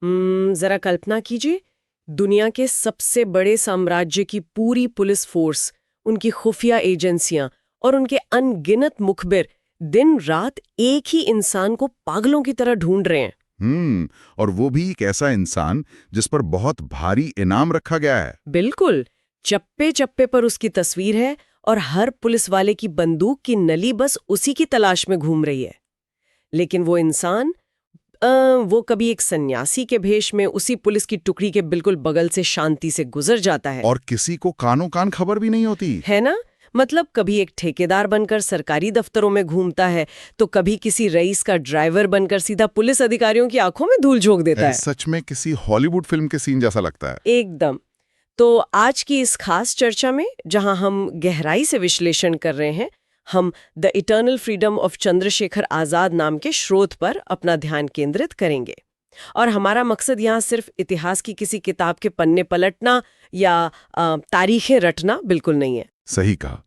जरा कल्पना कीजिए, दुनिया के सबसे बड़े साम्राज्य की पूरी पुलिस फोर्स, उनकी खुफिया एजेंसियां और उनके अनगिनत मुखबिर दिन रात एक ही इंसान को पागलों की तरह ढूंढ रहे हैं। और वो भी एक ऐसा इंसान जिस पर बहुत भारी इनाम रखा गया है। बिल्कुल, चप्पे चप्पे पर उसकी तस्वीर है और हर पुलिस वाले की बंदूक की नली बस उसी की तलाश में घूम रही है। लेकिन वो इंसान वो कभी एक सन्यासी के भेष में उसी पुलिस की टुकड़ी के बिल्कुल बगल से शांति से गुजर जाता है। और किसी को कानो कान खबर भी नहीं होती है ना? मतलब कभी एक ठेकेदार बनकर सरकारी दफ्तरों में घूमता है, तो कभी किसी रईस का ड्राइवर बनकर सीधा पुलिस अधिकारियों की आंखों में धूल झोंक देता है। सच में किसी हॉलीवुड फिल्म के सीन जैसा लगता है। एकदम। तो आज की इस खास चर्चा में, जहां हम गहराई से विश्लेषण कर रहे हैं, हम the eternal freedom of Chandrashekhar Azad नाम के स्रोत पर अपना ध्यान केंद्रित करेंगे। और हमारा मकसद यहाँ सिर्फ इतिहास की किसी किताब के पन्ने पलटना या तारीखें रटना बिल्कुल नहीं है। सही कहा,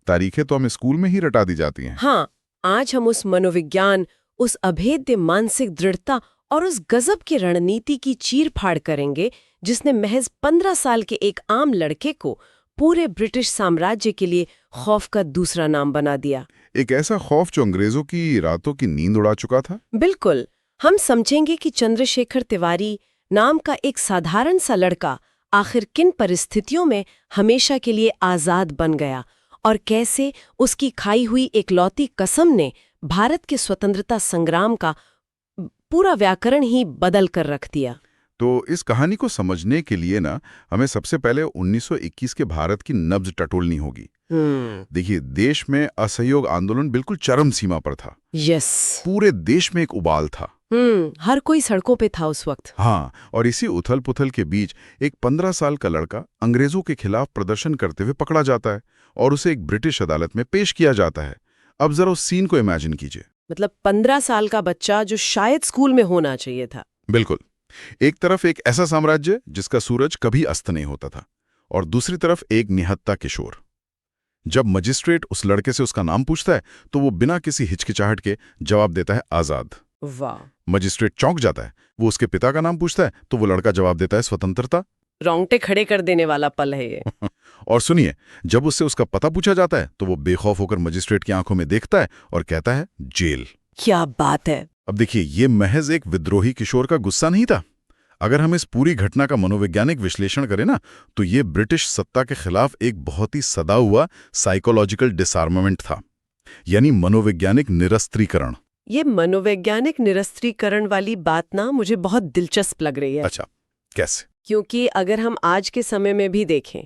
तारीखें तो हमें स्कूल में ही रटा दी जाती हैं। हाँ, आज हम उस मनोविज्ञान, उस अभेद्य मानसिक दृढ़ता और उस गजब की रणनीति की चीर-फाड़ करेंगे जिसने महज 15 साल के एक आम लड़के को पूरे ब्रिटिश साम्राज्य के लिए खौफ का दूसरा नाम बना दिया। एक ऐसा खौफ जो अंग्रेजों की रातों की नींद उड़ा चुका था। बिल्कुल। हम समझेंगे कि चंद्रशेखर तिवारी नाम का एक साधारण सा लड़का आखिर किन परिस्थितियों में हमेशा के लिए आजाद बन गया और कैसे उसकी खाई हुई एकलौती कसम ने भारत के स्वतंत्रता संग्राम का पूरा व्याकरण ही बदल कर रख दिया। तो इस कहानी को समझने के लिए ना हमें सबसे पहले 1921 के भारत की नब्ज टटोलनी होगी। देखिए, देश में असहयोग आंदोलन बिल्कुल चरम सीमा पर था। यस। पूरे देश में एक उबाल था। हर कोई सड़कों पे था उस वक्त। हाँ, और इसी उथल पुथल के बीच एक 15 साल का लड़का अंग्रेजों के खिलाफ प्रदर्शन करते हुए पकड़ा जाता है और उसे एक ब्रिटिश अदालत में पेश किया जाता है। अब जरा उस सीन को इमेजिन कीजिए। मतलब 15 साल का बच्चा जो शायद स्कूल में होना चाहिए था। बिल्कुल। एक तरफ एक ऐसा साम्राज्य जिसका सूरज कभी अस्त नहीं होता था, और दूसरी तरफ एक निहत्था किशोर। जब मजिस्ट्रेट उस लड़के से उसका नाम पूछता है तो वो बिना किसी हिचकिचाहट के जवाब देता है आजाद। वाह। मजिस्ट्रेट चौंक जाता है। वो उसके पिता का नाम पूछता है तो वो लड़का जवाब देता है स्वतंत्रता। रोंगटे खड़े कर देने वाला पल है ये। और सुनिए, जब उससे उसका पता पूछा जाता है तो वो बेखौफ होकर मजिस्ट्रेट की आंखों में देखता है और कहता है जेल। क्या बात है। अब देखिए, ये महज एक विद्रोही किशोर का गुस्सा नहीं था। अगर हम इस पूरी घटना का मनोवैज्ञानिक विश्लेषण करें ना, तो ये ब्रिटिश सत्ता के खिलाफ एक बहुत ही सदा हुआ साइकोलॉजिकल डिसआर्मामेंट था, यानी मनोवैज्ञानिक निरस्त्रीकरण। ये मनोवैज्ञानिक निरस्त्रीकरण वाली बात ना मुझे बहुत दिलचस्प लग रही है। अच्छा, कैसे? क्योंकि अगर हम आज के समय में भी देखें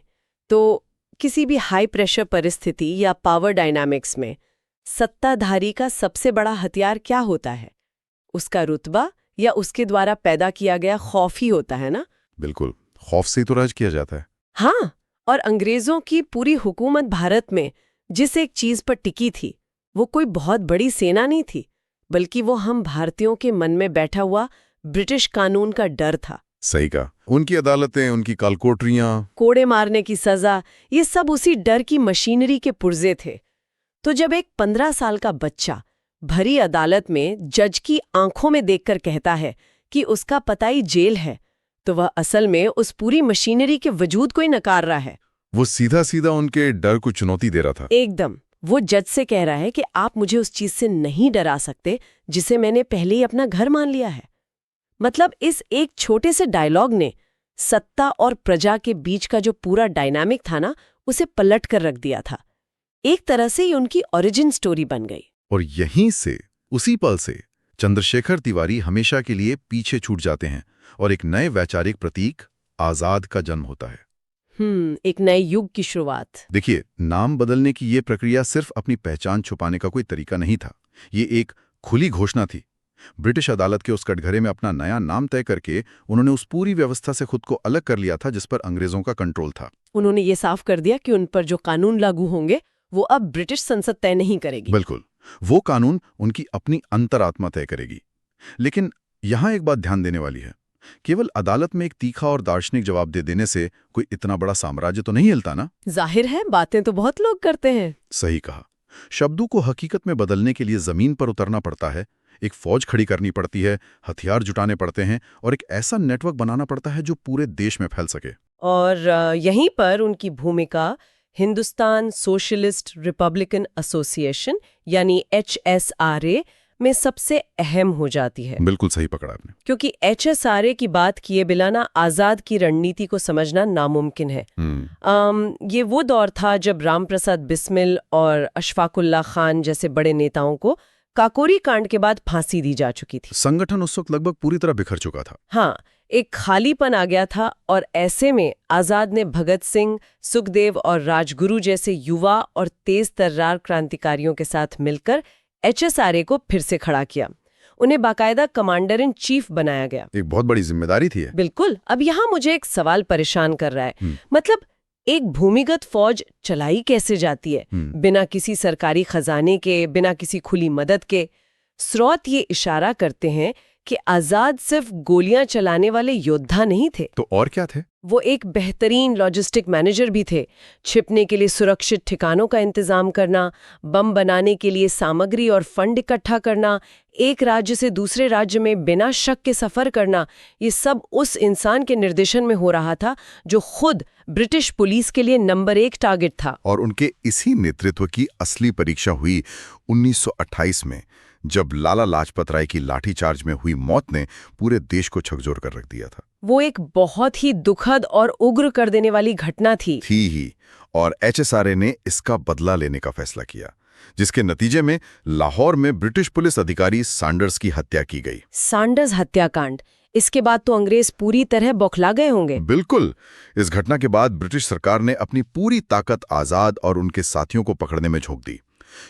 तो किसी भी हाई प्रेशर परिस्थिति या पावर डायनामिक्स में सत्ताधारी का सबसे बड़ा हथियार क्या होता है? उसका रुतबा या उसके द्वारा पैदा किया गया खौफ ही होता है ना? बिल्कुल, खौफ से ही तो राज किया जाता है। हाँ, और अंग्रेजों की पूरी हुकूमत भारत में जिस एक चीज पर टिकी थी, वो कोई बहुत बड़ी सेना नहीं थी, बल्कि वो हम भारतीयों के मन में बैठा हुआ ब्रिटिश कानून का डर था। सही कहा। उनकी अदालतें, उनकी कालकोठरियां, कोड़े मारने की सजा, ये सब उसी डर की मशीनरी के पुर्जे थे। तो जब एक 15 साल का बच्चा भरी अदालत में जज की आंखों में देखकर कहता है कि उसका पता ही जेल है, तो वह असल में उस पूरी मशीनरी के वजूद को ही नकार रहा है। वो सीधा सीधा उनके डर को चुनौती दे रहा था। एकदम। वो जज से कह रहा है कि आप मुझे उस चीज से नहीं डरा सकते जिसे मैंने पहले ही अपना घर मान लिया है। मतलब इस एक छोटे से डायलॉग ने सत्ता और प्रजा के बीच का जो पूरा डायनामिक था ना, उसे पलट कर रख दिया था। एक तरह से ये उनकी ओरिजिन स्टोरी बन गई। और यहीं से, उसी पल से चंद्रशेखर तिवारी हमेशा के लिए पीछे छूट जाते हैं और एक नए वैचारिक प्रतीक आजाद का जन्म होता है। एक नए युग की शुरुआत। देखिए, नाम बदलने की ये प्रक्रिया सिर्फ अपनी पहचान छुपाने का कोई तरीका नहीं था। ये एक खुली घोषणा थी। ब्रिटिश अदालत के उस कटघरे में अपना नया नाम तय करके उन्होंने उस पूरी व्यवस्था से खुद को अलग कर लिया था जिस पर अंग्रेजों का कंट्रोल था। उन्होंने ये साफ कर दिया कि उन पर जो कानून लागू होंगे वो अब ब्रिटिश संसद तय नहीं करेगी। बिल्कुल, वो कानून उनकी अपनी अंतरात्मा तय करेगी। लेकिन यहां एक बात ध्यान देने वाली है, केवल अदालत में एक तीखा और दार्शनिक जवाब दे देने से कोई इतना बड़ा साम्राज्य तो नहीं हिलता ना। जाहिर है, बातें तो बहुत लोग करते हैं। सही कहा। शब्दों को हकीकत में बदलने के लिए जमीन पर उतरना पड़ता है, एक फौज खड़ी करनी पड़ती है, हथियार जुटाने पड़ते हैं और एक ऐसा नेटवर्क बनाना पड़ता है जो पूरे देश में फैल सके। और यहीं पर उनकी भूमिका हिंदुस्तान सोशलिस्ट रिपब्लिकन एसोसिएशन यानी HSRA में सबसे अहम हो जाती है। बिल्कुल सही पकड़ा आपने। क्योंकि HSRA की बात किए बिना ना आज़ाद की रणनीति को समझना नामुमकिन है। ये वो दौर था जब रामप्रसाद बिस्मिल और अशफाकुल्ला खान जैसे बड़े नेताओं को काकोरी कांड के बाद फांसी दी जा चुकी थी। संगठन उस वक्त लगभग पूरी तरह बिखर चुका था। हाँ, एक खालीपन आ गया था और ऐसे में आज़ाद ने भगत सिंह, सुखदेव और राजगुरु जैसे युवा और तेज तर्रार क्रांतिकारियों के साथ मिलकर HSRA को फिर से खड़ा किया। उन्हें बाकायदा कमांडर इन चीफ बनाया गया। एक बहुत बड़ी जिम्मेदारी थी। बिल्कुल। अब यहाँ मुझे एक सवाल परेशान कर रहा है। मतलब एक भूमिगत फौज चलाई कैसे जाती है बिना किसी सरकारी खजाने के, बिना किसी खुली मदद के? स्रोत ये इशारा करते हैं कि आज़ाद सिर्फ गोलियां चलाने वाले योद्धा नहीं थे। तो और क्या थे? वो एक बेहतरीन लॉजिस्टिक मैनेजर भी थे। छिपने के लिए सुरक्षित ठिकानों का इंतजाम करना, बम बनाने के लिए सामग्री और फंड इकट्ठा करना, एक राज्य से दूसरे राज्य में बिना शक के सफर करना, ये सब उस इंसान के निर्देशन में हो रहा था जो खुद ब्रिटिश पुलिस के लिए नंबर 1 टारगेट था। और उनके इसी नेतृत्व की असली परीक्षा हुई 1928 में, जब लाला लाजपत राय की लाठीचार्ज में हुई मौत ने पूरे देश को झकझोर कर रख दिया था। वो एक बहुत ही दुखद और उग्र कर देने वाली घटना थी ही और HSRA ने इसका बदला लेने का फैसला किया, जिसके नतीजे में लाहौर में ब्रिटिश पुलिस अधिकारी सैंडर्स की हत्या की गई। सैंडर्स हत्याकांड, इसके बाद तो अंग्रेज पूरी तरह बौखला गए होंगे। बिल्कुल। इस घटना के बाद ब्रिटिश सरकार ने अपनी पूरी ताकत आजाद और उनके साथियों को पकड़ने में झोंक दी,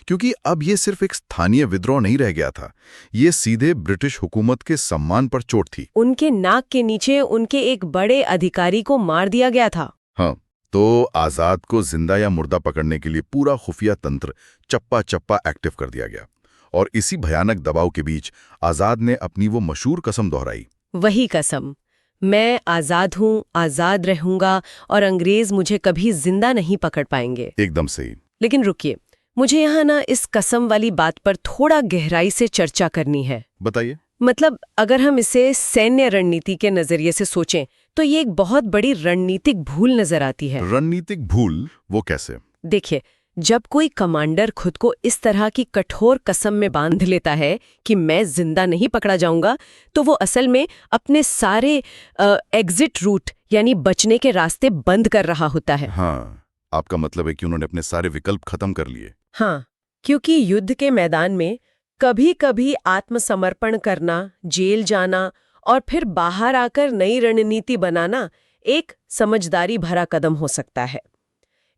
क्योंकि अब ये सिर्फ एक स्थानीय विद्रोह नहीं रह गया था, ये सीधे ब्रिटिश हुकूमत के सम्मान पर चोट थी। उनके नाक के नीचे उनके एक बड़े अधिकारी को मार दिया गया था। हाँ, तो आजाद को जिंदा या मुर्दा पकड़ने के लिए पूरा खुफिया तंत्र चप्पा चप्पा एक्टिव कर दिया गया। और इसी भयानक दबाव के बीच आजाद ने अपनी वो मशहूर कसम दोहराई। वही कसम, मैं आजाद हूँ, आजाद रहूंगा और अंग्रेज मुझे कभी जिंदा नहीं पकड़ पाएंगे। एकदम सही। लेकिन रुकिए, मुझे यहाँ ना इस कसम वाली बात पर थोड़ा गहराई से चर्चा करनी है। बताइए। मतलब अगर हम इसे सैन्य रणनीति के नजरिए से सोचें तो ये एक बहुत बड़ी रणनीतिक भूल नजर आती है। रणनीतिक भूल? वो कैसे? देखिए, जब कोई कमांडर खुद को इस तरह की कठोर कसम में बांध लेता है कि मैं जिंदा नहीं पकड़ा जाऊंगा, तो वो असल में अपने सारे एग्जिट रूट यानी बचने के रास्ते बंद कर रहा होता है। हाँ, आपका मतलब है कि उन्होंने अपने सारे विकल्प खत्म कर लिए। हाँ, क्योंकि युद्ध के मैदान में कभी कभी आत्मसमर्पण करना, जेल जाना और फिर बाहर आकर नई रणनीति बनाना एक समझदारी भरा कदम हो सकता है।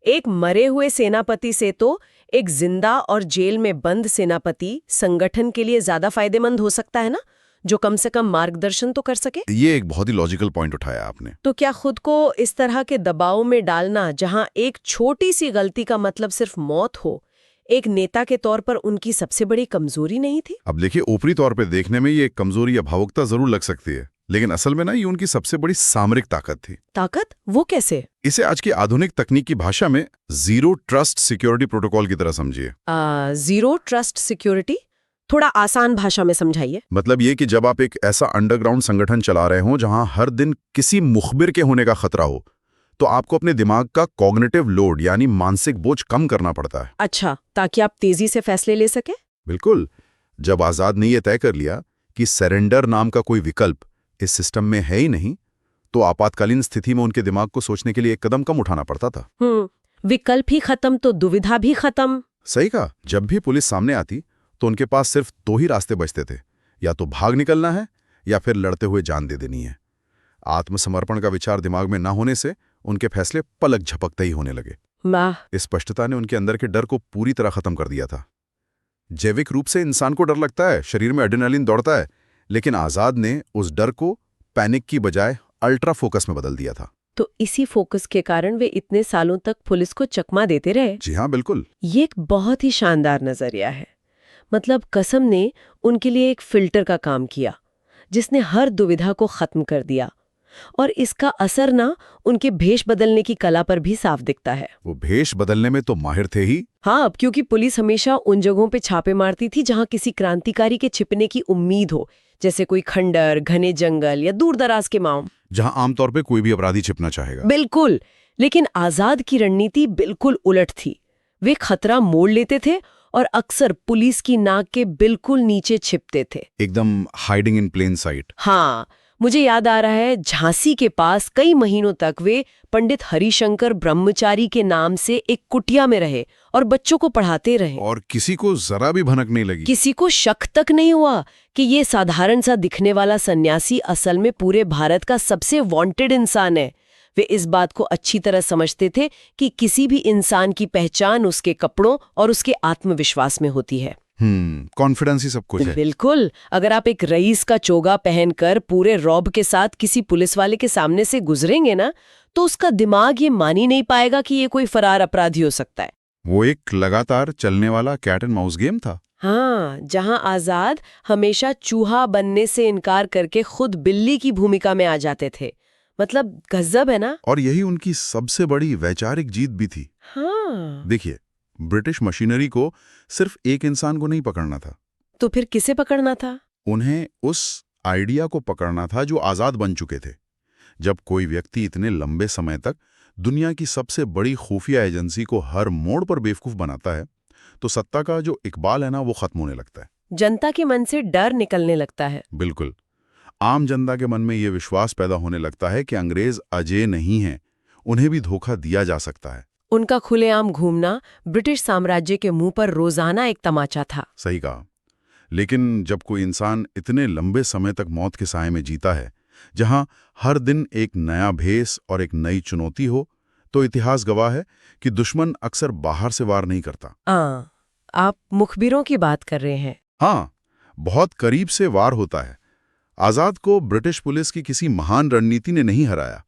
एक मरे हुए सेनापति से तो एक जिंदा और जेल में बंद सेनापति संगठन के लिए ज्यादा फायदेमंद हो सकता है ना, जो कम से कम मार्गदर्शन तो कर सके। ये एक बहुत ही लॉजिकल पॉइंट उठाया आपने। तो क्या खुद को इस तरह के दबाव में डालना, जहां एक छोटी सी गलती का मतलब सिर्फ मौत हो, एक नेता के तौर पर उनकी सबसे बड़ी कमजोरी नहीं थी? अब देखिए, ऊपरी तौर पे देखने में ये कमजोरी या भावुकता जरूर लग सकती है, लेकिन असल में ना ये उनकी सबसे बड़ी सामरिक ताकत थी। ताकत? वो कैसे? इसे आज की आधुनिक तकनीक की भाषा में जीरो ट्रस्ट सिक्योरिटी प्रोटोकॉल की तरह समझिए। Zero trust security? थोड़ा आसान भाषा में समझाइए। मतलब ये कि जब आप एक ऐसा अंडरग्राउंड संगठन चला रहे हो जहां हर दिन किसी मुखबिर के होने का खतरा हो, तो आपको अपने दिमाग का कॉग्निटिव लोड यानी मानसिक बोझ कम करना पड़ता है। अच्छा, ताकि आप तेजी से फैसले ले सके? बिल्कुल। जब आजाद ने यह तय कर लिया कि सरेंडर नाम का कोई विकल्प इस सिस्टम में है ही नहीं, तो आपातकालीन स्थिति में उनके दिमाग को सोचने के लिए एक कदम कम उठाना पड़ता था। विकल्प ही खत्म तो दुविधा भी खत्म। सही कहा। जब भी पुलिस सामने आती तो उनके पास सिर्फ 2 ही रास्ते बचते थे, या तो भाग निकलना है या फिर लड़ते हुए जान दे देनी है। आत्मसमर्पण का विचार दिमाग में ना होने से उनके फैसले पलक झपकते ही होने लगे। इस स्पष्टता ने उनके अंदर के डर को पूरी तरह खत्म कर दिया था। जैविक रूप से इंसान को डर लगता है, शरीर में एड्रेनालिन दौड़ता है, लेकिन आजाद ने उस डर को पैनिक की बजाय अल्ट्रा फोकस में बदल दिया था। तो इसी फोकस के कारण वे इतने सालों तक पुलिस को चकमा देते रहे। जी हाँ, बिल्कुल। ये एक बहुत ही शानदार नजरिया है। मतलब कसम ने उनके लिए एक फिल्टर का काम किया, जिसने हर दुविधा को खत्म कर दिया। और इसका असर ना उनके भेष बदलने की कला पर भी साफ दिखता है। वो भेष बदलने में तो माहिर थे ही। हाँ, अब क्योंकि पुलिस हमेशा उन जगहों पे छापे मारती थी जहाँ किसी क्रांतिकारी के छिपने की उम्मीद हो, जैसे कोई खंडर, घने जंगल या दूर दराज के गांव, जहां आमतौर पे कोई भी अपराधी छिपना चाहेगा। बिल्कुल। लेकिन आजाद की रणनीति बिल्कुल उलट थी। वे खतरा मोड़ लेते थे और अक्सर पुलिस की नाक के बिल्कुल नीचे छिपते थे। एकदम हाइडिंग इन प्लेन साइट। हाँ, मुझे याद आ रहा है, झांसी के पास कई महीनों तक वे पंडित हरिशंकर ब्रह्मचारी के नाम से एक कुटिया में रहे और बच्चों को पढ़ाते रहे। और किसी को जरा भी भनक नहीं लगी। किसी को शक तक नहीं हुआ कि ये साधारण सा दिखने वाला सन्यासी असल में पूरे भारत का सबसे वांटेड इंसान है। वे इस बात को अच्छी तरह समझते थे कि किसी भी इंसान की पहचान उसके कपड़ों और उसके आत्मविश्वास में होती है। कॉन्फिडेंस ही सब कुछ है। बिल्कुल। अगर आप एक रईस का चोगा पहनकर पूरे रौब के साथ किसी पुलिस वाले के सामने से गुजरेंगे ना, तो उसका दिमाग ये मान ही नहीं पाएगा कि ये कोई फरार अपराधी हो सकता है। वो एक लगातार चलने वाला कैट एंड माउस गेम था। हाँ, जहां आजाद हमेशा चूहा बनने से इनकार करके खुद बिल्ली की भूमिका में आ जाते थे। मतलब गजब है ना। और यही उनकी सबसे बड़ी वैचारिक जीत भी थी। हाँ। देखिए, ब्रिटिश मशीनरी को सिर्फ एक इंसान को नहीं पकड़ना था। तो फिर किसे पकड़ना था? उन्हें उस आइडिया को पकड़ना था जो आजाद बन चुके थे। जब कोई व्यक्ति इतने लंबे समय तक दुनिया की सबसे बड़ी खुफिया एजेंसी को हर मोड़ पर बेवकूफ बनाता है, तो सत्ता का जो इकबाल है ना, वो खत्म होने लगता है। जनता के मन से डर निकलने लगता है। बिल्कुल। आम जनता के मन में ये विश्वास पैदा होने लगता है कि अंग्रेज अजेय नहीं हैं, उन्हें भी धोखा दिया जा सकता है। उनका खुलेआम घूमना ब्रिटिश साम्राज्य के मुंह पर रोजाना एक तमाचा था। सही कहा। लेकिन जब कोई इंसान इतने लंबे समय तक मौत के साए में जीता है, जहां हर दिन एक नया भेष और एक नई चुनौती हो, तो इतिहास गवाह है कि दुश्मन अक्सर बाहर से वार नहीं करता। आप मुखबिरों की बात कर रहे हैं? हाँ, बहुत करीब से वार होता है। आजाद को ब्रिटिश पुलिस की किसी महान रणनीति ने नहीं हराया।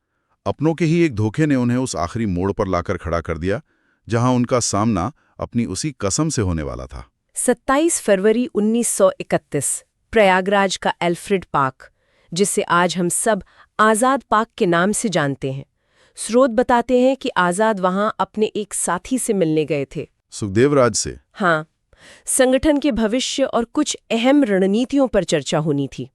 अपनों के ही एक धोखे ने उन्हें उस आखिरी मोड़ पर लाकर खड़ा कर दिया, जहां उनका सामना अपनी उसी कसम से होने वाला था। 27 फरवरी 1931, प्रयागराज का एल्फ्रेड पार्क, जिसे आज हम सब आजाद पार्क के नाम से जानते हैं। स्रोत बताते हैं कि आजाद वहां अपने एक साथी से मिलने गए थे। सुखदेव राज से? हाँ, संगठन के भविष्य और कुछ अहम रणनीतियों पर चर्चा होनी थी।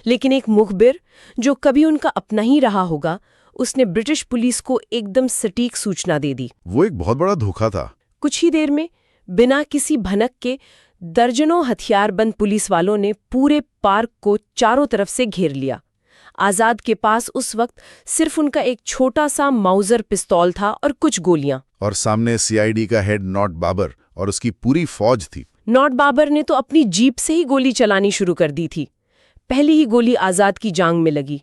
लेकिन एक मुखबिर, जो कभी उनका अपना ही रहा होगा, उसने ब्रिटिश पुलिस को एकदम सटीक सूचना दे दी। वो एक बहुत बड़ा धोखा था। कुछ ही देर में बिना किसी भनक के दर्जनों हथियारबंद पुलिस वालों ने पूरे पार्क को चारों तरफ से घेर लिया। आजाद के पास उस वक्त सिर्फ उनका एक छोटा सा माउजर पिस्तौल था और कुछ गोलियां। और सामने सीआईडी का हेड नॉट बाबर और उसकी पूरी फौज थी। नॉट बाबर ने तो अपनी जीप से ही गोली चलानी शुरू कर दी थी। पहली ही गोली आजाद की जांघ में लगी।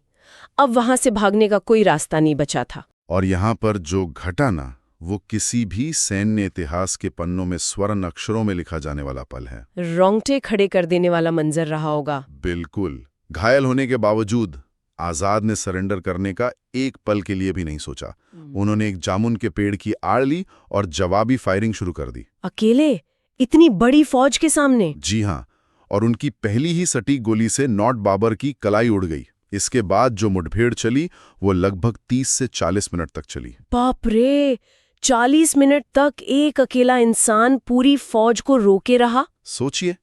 अब वहां से भागने का कोई रास्ता नहीं बचा था। और यहाँ पर जो घटा ना, वो किसी भी सैन्य इतिहास के पन्नों में स्वर्ण अक्षरों में लिखा जाने वाला पल है। रोंगटे खड़े कर देने वाला मंजर रहा होगा। बिल्कुल। घायल होने के बावजूद आजाद ने सरेंडर करने का एक पल के लिए भी नहीं सोचा। उन्होंने एक जामुन के पेड़ की आड़ ली और जवाबी फायरिंग शुरू कर दी। अकेले? इतनी बड़ी फौज के सामने? जी हाँ। और उनकी पहली ही सटीक गोली से नॉट बाबर की कलाई उड़ गई। इसके बाद जो मुठभेड़ चली, वो लगभग 30 से 40 मिनट तक चली। बाप रे! 40 मिनट तक एक अकेला इंसान पूरी फौज को रोके रहा। सोचिए,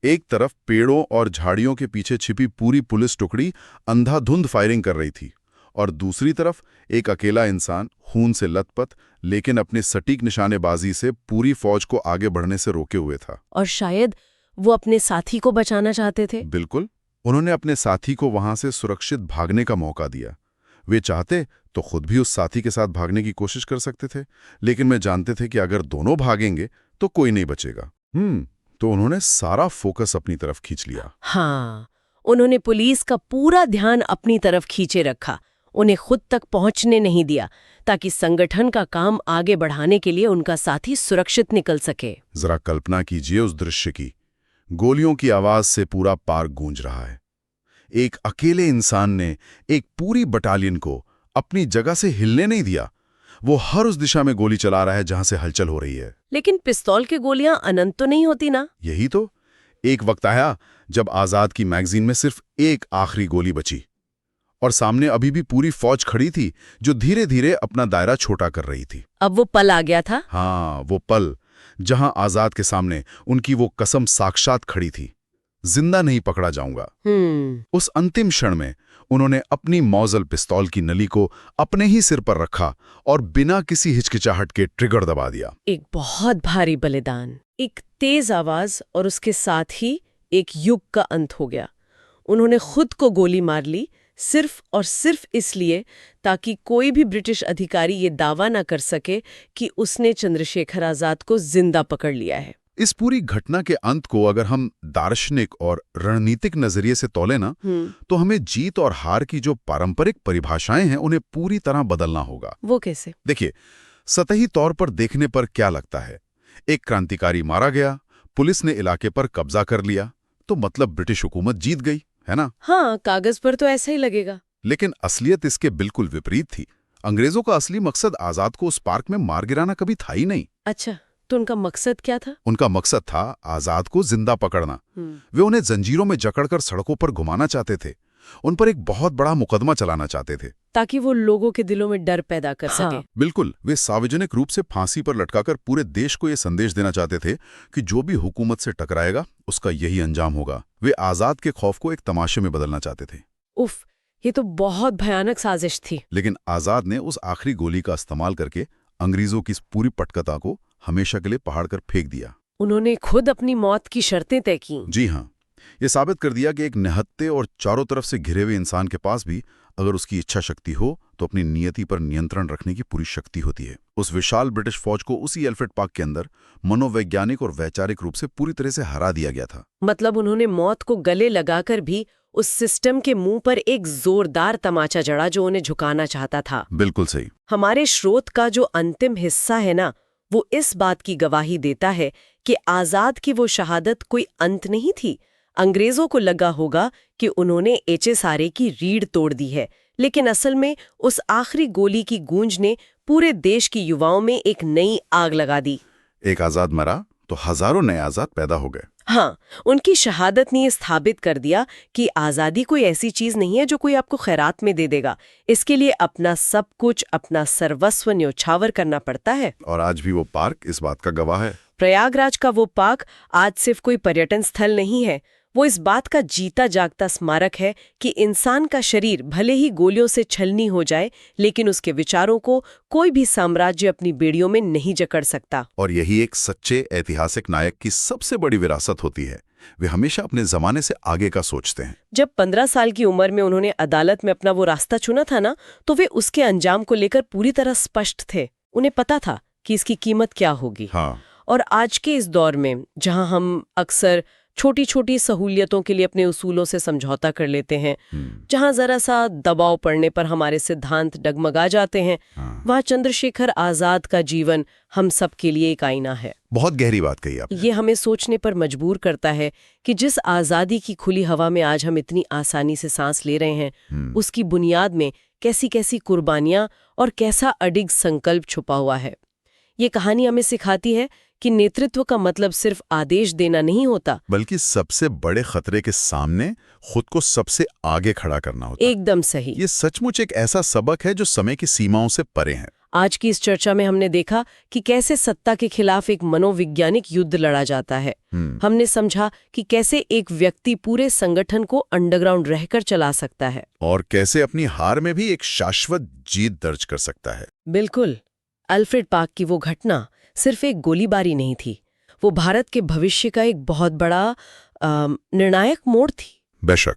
एक तरफ पेड़ों और झाड़ियों के पीछे छिपी पूरी पुलिस टुकड़ी अंधाधुंध फायरिंग कर रही थी, और दूसरी तरफ एक अकेला इंसान खून से लथपथ लेकिन अपने सटीक निशानेबाजी से पूरी फौज को आगे बढ़ने से रोके हुए था। और शायद वो अपने साथी को बचाना चाहते थे। बिल्कुल। उन्होंने अपने साथी को वहां से सुरक्षित भागने का मौका दिया। वे चाहते तो खुद भी उस साथी के साथ भागने की कोशिश कर सकते थे, लेकिन वे जानते थे कि अगर दोनों भागेंगे तो कोई नहीं बचेगा। तो उन्होंने सारा फोकस अपनी तरफ खींच लिया। हाँ, उन्होंने पुलिस का पूरा ध्यान अपनी तरफ खींचे रखा। उन्हें खुद तक पहुंचने नहीं दिया, ताकि संगठन का काम आगे बढ़ाने के लिए उनका साथी सुरक्षित निकल सके। जरा कल्पना कीजिए उस दृश्य की। गोलियों की आवाज से पूरा पार्क गूंज रहा है। एक अकेले इंसान ने एक पूरी बटालियन को अपनी जगह से हिलने नहीं दिया। वो हर उस दिशा में गोली चला रहा है जहां से हलचल हो रही है। लेकिन पिस्तौल की गोलियां अनंत तो नहीं होती ना? यही तो। एक वक्त आया जब आजाद की मैगजीन में सिर्फ एक आखिरी गोली बची, और सामने अभी भी पूरी फौज खड़ी थी जो धीरे धीरे अपना दायरा छोटा कर रही थी। अब वो पल आ गया था। हाँ, वो पल जहां आजाद के सामने उनकी वो कसम साक्षात खड़ी थी, जिंदा नहीं पकड़ा जाऊंगा। उस अंतिम क्षण में उन्होंने अपनी मौजल पिस्तौल की नली को अपने ही सिर पर रखा और बिना किसी हिचकिचाहट के ट्रिगर दबा दिया। एक बहुत भारी बलिदान, एक तेज आवाज और उसके साथ ही एक युग का अंत हो गया। उन्होंने खुद को गोली मार ली, सिर्फ और सिर्फ इसलिए ताकि कोई भी ब्रिटिश अधिकारी ये दावा ना कर सके कि उसने चंद्रशेखर आजाद को जिंदा पकड़ लिया है। इस पूरी घटना के अंत को अगर हम दार्शनिक और रणनीतिक नजरिए से तौले ना, तो हमें जीत और हार की जो पारंपरिक परिभाषाएं हैं उन्हें पूरी तरह बदलना होगा। वो कैसे? देखिए, सतही तौर पर देखने पर क्या लगता है, एक क्रांतिकारी मारा गया, पुलिस ने इलाके पर कब्जा कर लिया, तो मतलब ब्रिटिश हुकूमत जीत गई, है ना? हाँ, कागज पर तो ऐसा ही लगेगा। लेकिन असलियत इसके बिल्कुल विपरीत थी। अंग्रेजों का असली मकसद आजाद को उस पार्क में मार गिराना कभी था ही नहीं। अच्छा, तो उनका मकसद क्या था? उनका मकसद था आजाद को जिंदा पकड़ना। वे उन्हें जंजीरों में जकड़कर सड़कों पर घुमाना चाहते थे, उन पर एक बहुत बड़ा मुकदमा चलाना चाहते थे, ताकि वो लोगों के दिलों में डर पैदा कर सके। बिल्कुल, वे सार्वजनिक रूप से फांसी पर लटकाकर पूरे देश को ये संदेश देना चाहते थे कि जो भी हुकूमत से टकराएगा उसका यही अंजाम होगा। वे आजाद के खौफ को एक तमाशे में बदलना चाहते थे। उफ, ये तो बहुत भयानक साजिश थी। लेकिन आजाद ने उस आखिरी गोली का इस्तेमाल करके अंग्रेजों की इस पूरी पटकथा को हमेशा के लिए पहाड़ कर फेंक दिया। उन्होंने खुद अपनी मौत की शर्तें तय की। जी हाँ, ये साबित कर दिया कि एक निहत्थे और चारों तरफ से घिरे हुए इंसान के पास भी अगर उसकी इच्छा शक्ति हो तो अपनी नियति पर नियंत्रण रखने की पूरी शक्ति होती है। उस विशाल ब्रिटिश फौज को उसी एल्फ्रेड पार्क के अंदर मनोवैज्ञानिक और वैचारिक रूप से पूरी तरह से हरा दिया गया था। मतलब उन्होंने मौत को गले लगाकर भी उस सिस्टम के मुंह पर एक जोरदार तमाचा जड़ा जो उन्हें झुकाना चाहता था। बिल्कुल सही। हमारे स्रोत का जो अंतिम हिस्सा है ना, वो इस बात की गवाही देता है कि आजाद की वो शहादत कोई अंत नहीं थी। अंग्रेजों को लगा होगा कि उन्होंने HSRA की रीढ़ तोड़ दी है, लेकिन असल में उस आखिरी गोली की गूंज ने पूरे देश के युवाओं में एक नई आग लगा दी। एक आजाद मरा तो हजारों नए आजाद पैदा हो गए। हाँ, उनकी शहादत ने स्थापित कर दिया कि आज़ादी कोई ऐसी चीज नहीं है जो कोई आपको खैरात में दे देगा। इसके लिए अपना सब कुछ, अपना सर्वस्व न्योछावर करना पड़ता है। और आज भी वो पार्क इस बात का गवाह है। प्रयागराज का वो पार्क आज सिर्फ कोई पर्यटन स्थल नहीं है, वो इस बात का जीता जागता स्मारक है कि इंसान का शरीर भले ही गोलियों से छलनी हो जाए, लेकिन उसके विचारों को कोई भी साम्राज्य अपनी बेड़ियों में नहीं जकड़ सकता। और यही एक सच्चे ऐतिहासिक नायक की सबसे बड़ी विरासत होती है। वे हमेशा अपने जमाने से आगे का सोचते हैं। जब 15 साल की उम्र में उन्होंने अदालत में अपना वो रास्ता चुना था ना, तो वे उसके अंजाम को लेकर पूरी तरह स्पष्ट थे। उन्हें पता था कि इसकी कीमत क्या होगी। हाँ। और आज के इस दौर में जहां हम अक्सर छोटी छोटी सहूलियतों के लिए अपने उसूलों से समझौता कर लेते हैं, जहां जरा सा दबाव पड़ने पर हमारे सिद्धांत डगमगा जाते हैं, वहाँ चंद्रशेखर आजाद का जीवन हम सब के लिए एक आईना है। बहुत गहरी बात कही आपने। ये हमें सोचने पर मजबूर करता है कि जिस आज़ादी की खुली हवा में आज हम इतनी आसानी से सांस ले रहे हैं, उसकी बुनियाद में कैसी कैसी कुर्बानियां और कैसा अडिग संकल्प छुपा हुआ है। ये कहानी हमें सिखाती है कि नेतृत्व का मतलब सिर्फ आदेश देना नहीं होता, बल्कि सबसे बड़े खतरे के सामने खुद को सबसे आगे खड़ा करना होता है। एकदम सही। ये सचमुच एक ऐसा सबक है जो समय की सीमाओं से परे है। आज की इस चर्चा में हमने देखा कि कैसे सत्ता के खिलाफ एक मनोवैज्ञानिक युद्ध लड़ा जाता है। हमने समझा कि कैसे एक व्यक्ति पूरे संगठन को अंडरग्राउंड रहकर चला सकता है, और कैसे अपनी हार में भी एक शाश्वत जीत दर्ज कर सकता है। बिल्कुल। एल्फ्रेड पार्क की वो घटना सिर्फ एक गोलीबारी नहीं थी, वो भारत के भविष्य का एक बहुत बड़ा निर्णायक मोड़ थी। बेशक।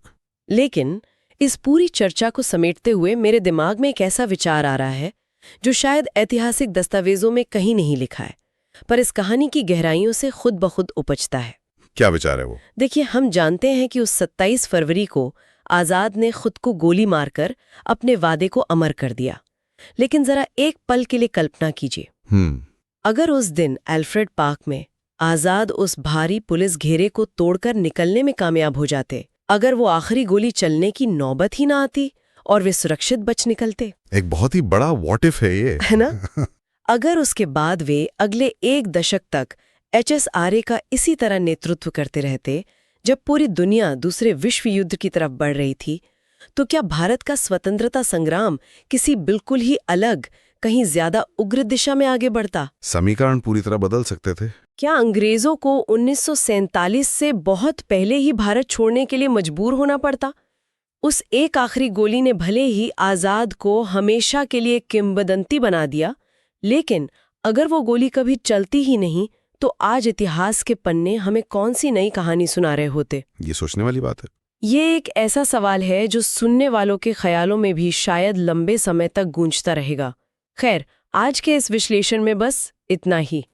लेकिन इस पूरी चर्चा को समेटते हुए मेरे दिमाग में एक ऐसा विचार आ रहा है जो शायद ऐतिहासिक दस्तावेजों में कहीं नहीं लिखा है, पर इस कहानी की गहराइयों से खुद ब खुद उपजता है। क्या विचार है वो? देखिए, हम जानते हैं कि उस 27 फरवरी को आजाद ने खुद को गोली मारकर अपने वादे को अमर कर दिया। लेकिन जरा एक पल के लिए कल्पना कीजिए, अगर उस दिन एल्फ्रेड पार्क में आजाद उस भारी पुलिस घेरे को तोड़कर निकलने में कामयाब हो जाते, अगर वो आखिरी गोली चलने की नौबत ही ना आती और वे सुरक्षित बच निकलते। एक बहुत ही बड़ा व्हाट इफ है ये, है ना? अगर उसके बाद वे अगले 1 दशक तक HSRA का इसी तरह नेतृत्व करते रहते, जब पूरी दुनिया दूसरे विश्व युद्ध की तरफ बढ़ रही थी, तो क्या भारत का स्वतंत्रता संग्राम किसी बिल्कुल ही अलग, कहीं ज्यादा उग्र दिशा में आगे बढ़ता? समीकरण पूरी तरह बदल सकते थे। क्या अंग्रेजों को 1947 से बहुत पहले ही भारत छोड़ने के लिए मजबूर होना पड़ता? उस एक आखिरी गोली ने भले ही आजाद को हमेशा के लिए किंवदंती बना दिया, लेकिन अगर वो गोली कभी चलती ही नहीं तो आज इतिहास के पन्ने हमें कौन सी नई कहानी सुना रहे होते? ये सोचने वाली बात है। ये एक ऐसा सवाल है जो सुनने वालों के ख्यालों में भी शायद लंबे समय तक गूंजता रहेगा। खैर, आज के इस विश्लेषण में बस इतना ही।